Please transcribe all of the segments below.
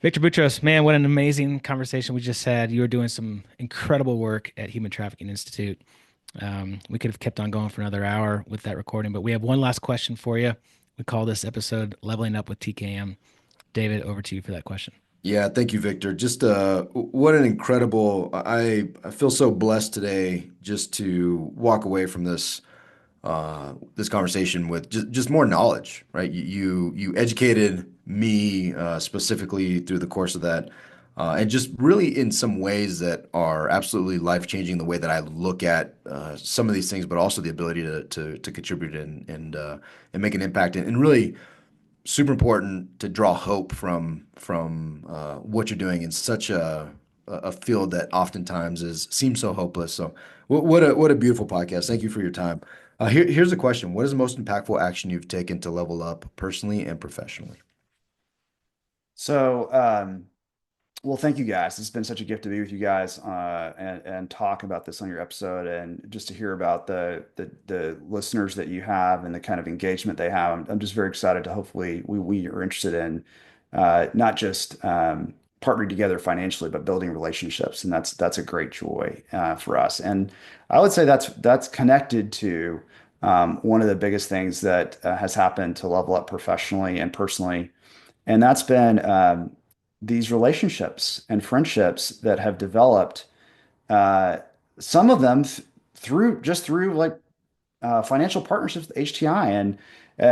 Victor Boutros, man, what an amazing conversation we just had. You are doing some incredible work at Human Trafficking Institute. We could have kept on going for another hour with that recording, but we have one last question for you. We call this episode Leveling Up with TKM. David, over to you for that question. Yeah, thank you, Victor. Just what an incredible. I feel so blessed today just to walk away from this conversation with just more knowledge, right? You educated me specifically through the course of that, and just really in some ways that are absolutely life-changing the way that I look at some of these things, but also the ability to contribute and make an impact and really super important to draw hope from what you're doing in such a field that oftentimes is seems so hopeless. So what a beautiful podcast. Thank you for your time. Here's a question. What is the most impactful action you've taken to level up personally and professionally? So, well, thank you guys. It's been such a gift to be with you guys and talk about this on your episode, and just to hear about the listeners that you have and the kind of engagement they have. I'm just very excited to hopefully we are interested in not just partnering together financially, but building relationships, and that's a great joy for us. And I would say that's connected to one of the biggest things that has happened to level up professionally and personally, and that's been these relationships and friendships that have developed. Uh, some of them through like financial partnerships with HTI. And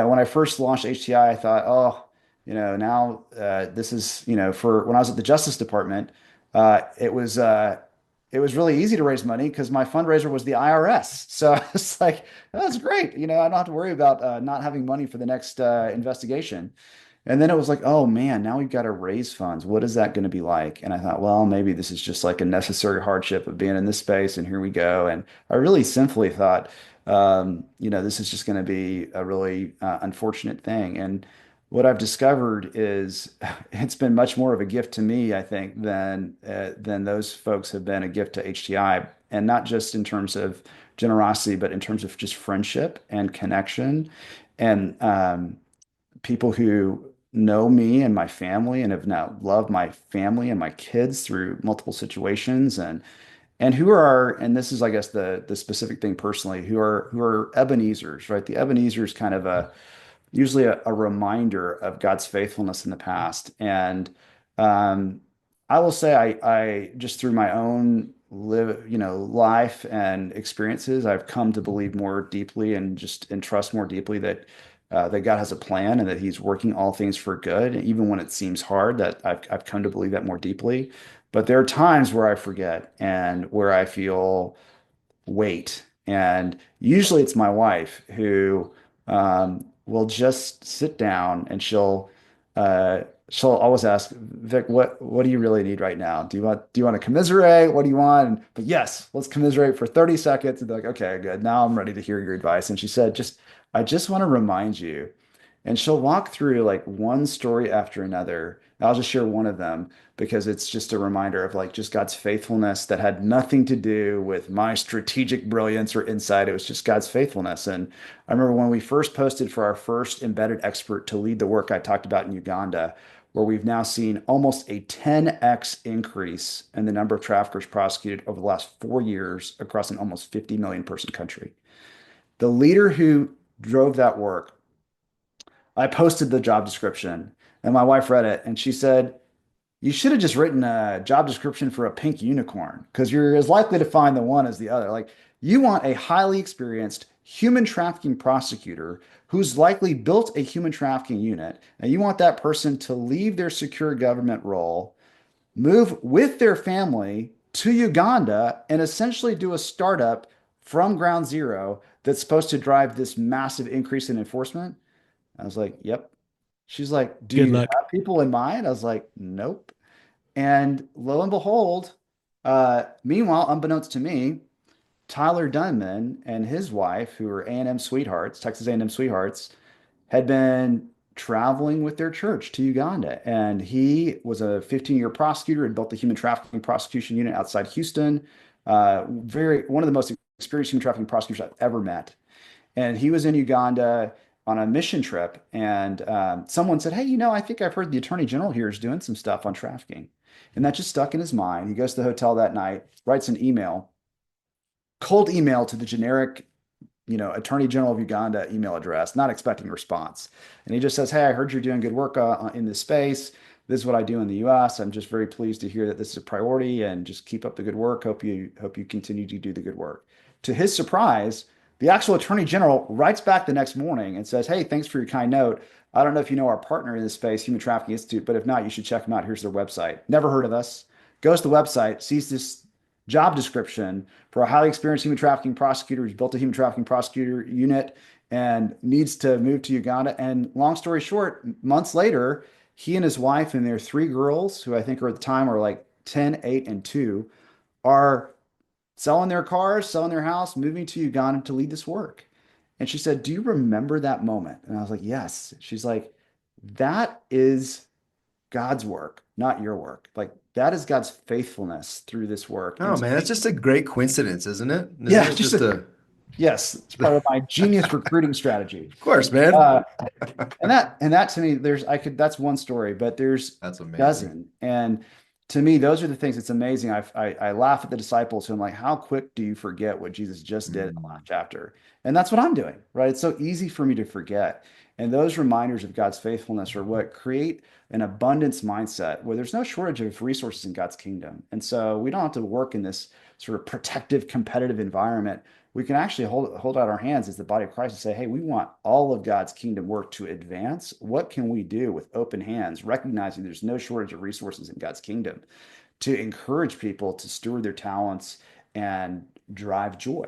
when I first launched HTI, I thought, oh, now this is, for when I was at the Justice Department, it was really easy to raise money because my fundraiser was the IRS. So it's like, that's great. I don't have to worry about not having money for the next investigation. And then it was like, oh man, now we've got to raise funds. What is that going to be like? And I thought, well, maybe this is just like a necessary hardship of being in this space, and here we go. And I really simply thought, this is just going to be a really unfortunate thing. And what I've discovered is it's been much more of a gift to me, I think, than those folks have been a gift to HTI, and not just in terms of generosity, but in terms of just friendship and connection, and people who know me and my family and have now loved my family and my kids through multiple situations, and who are, and this is, I guess, the specific thing personally, who are Ebenezer's, right? The Ebenezer is kind of usually a reminder of God's faithfulness in the past. And um, I will say, I just through my own life and experiences, I've come to believe more deeply and trust more deeply that God has a plan and that He's working all things for good, even when it seems hard. That I've come to believe that more deeply. But there are times where I forget and where I feel weight. And usually it's my wife who will just sit down, and she'll always ask, Vic, what do you really need right now? Do you want to commiserate? What do you want? But yes, let's commiserate for 30 seconds and be like, okay, good. Now I'm ready to hear your advice. And she said, I just want to remind you. And she'll walk through like one story after another. I'll just share one of them because it's just a reminder of like just God's faithfulness that had nothing to do with my strategic brilliance or insight. It was just God's faithfulness. And I remember when we first posted for our first embedded expert to lead the work I talked about in Uganda, where we've now seen almost a 10x increase in the number of traffickers prosecuted over the last 4 years across an almost 50 million person country. The leader who drove that work, I posted the job description, and my wife read it and she said, you should have just written a job description for a pink unicorn because you're as likely to find the one as the other. Like, you want a highly experienced human trafficking prosecutor who's likely built a human trafficking unit, and you want that person to leave their secure government role, move with their family to Uganda, and essentially do a startup from ground zero that's supposed to drive this massive increase in enforcement. I was like, yep. She's like, do Good you luck. have people in mind? I was like, nope. And lo and behold, meanwhile, unbeknownst to me, Tyler Dunman and his wife, who are A&M sweethearts, Texas A&M sweethearts, had been traveling with their church to Uganda. And he was a 15-year prosecutor, had built the human trafficking prosecution unit outside Houston. One of the most experienced human trafficking prosecutors I've ever met. And he was in Uganda, on a mission trip, and someone said, "Hey, I think I've heard the Attorney General here is doing some stuff on trafficking," and that just stuck in his mind. He goes to the hotel that night, writes an email, cold email to the generic Attorney General of Uganda email address, not expecting a response. And he just says, "Hey, I heard you're doing good work in this space. This is what I do in the U.S. I'm just very pleased to hear that this is a priority, and just keep up the good work. Hope you continue to do the good work." To his surprise, the actual Attorney General writes back the next morning and says, "Hey, thanks for your kind note. I don't know if you know our partner in this space, Human Trafficking Institute, but if not, you should check them out. Here's their website." Never heard of us. Goes to the website, sees this job description for a highly experienced human trafficking prosecutor who's built a human trafficking prosecutor unit and needs to move to Uganda. And long story short, months later, he and his wife and their three girls, who I think are at the time are like 10, 8, and 2, are selling their cars, selling their house, moving to Uganda to lead this work. And she said, "Do you remember that moment?" And I was like, "Yes." She's like, "That is God's work, not your work. Like that is God's faithfulness through this work." Oh And to man, that's me, just a great coincidence, isn't it? Isn't yeah, it just a, yes, it's part of my genius recruiting strategy. of course, man. Uh, and that to me, that's one story, but there's That's a amazing. dozen. And to me, those are the things. It's amazing. I laugh at the disciples who I'm like, how quick do you forget what Jesus just did in the Mm. last chapter? And that's what I'm doing, right? It's so easy for me to forget. And those reminders of God's faithfulness are what create an abundance mindset where there's no shortage of resources in God's kingdom. And so we don't have to work in this sort of protective, competitive environment. We can actually hold out our hands as the body of Christ and say, "Hey, we want all of God's kingdom work to advance. What can we do with open hands, recognizing there's no shortage of resources in God's kingdom to encourage people to steward their talents and drive joy?"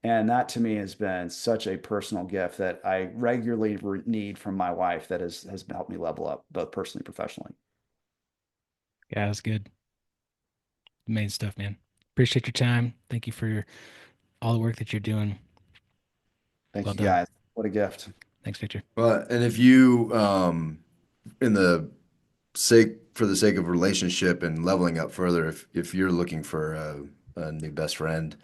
And that to me has been such a personal gift that I regularly need from my wife that has helped me level up both personally and professionally. Yeah, that's good. Amazing stuff, man. Appreciate your time. Thank you for all the work that you're doing. Thank Well you done. guys. What a gift. Thanks, Victor. Well, and if you, in the for the sake of relationship and leveling up further, if you're looking for a new best friend,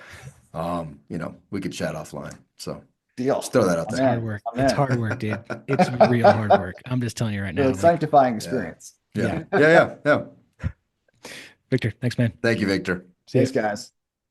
we could chat offline. So Deal. just throw that out It's I'm there. hard in. work. I'm It's in. hard work, dude. It's real hard work. I'm just telling you right Really now. Like, sanctifying Yeah. experience. Yeah. yeah. Yeah. Yeah. Yeah. Victor, thanks, man. Thank you, Victor. See ya. Thanks, guys.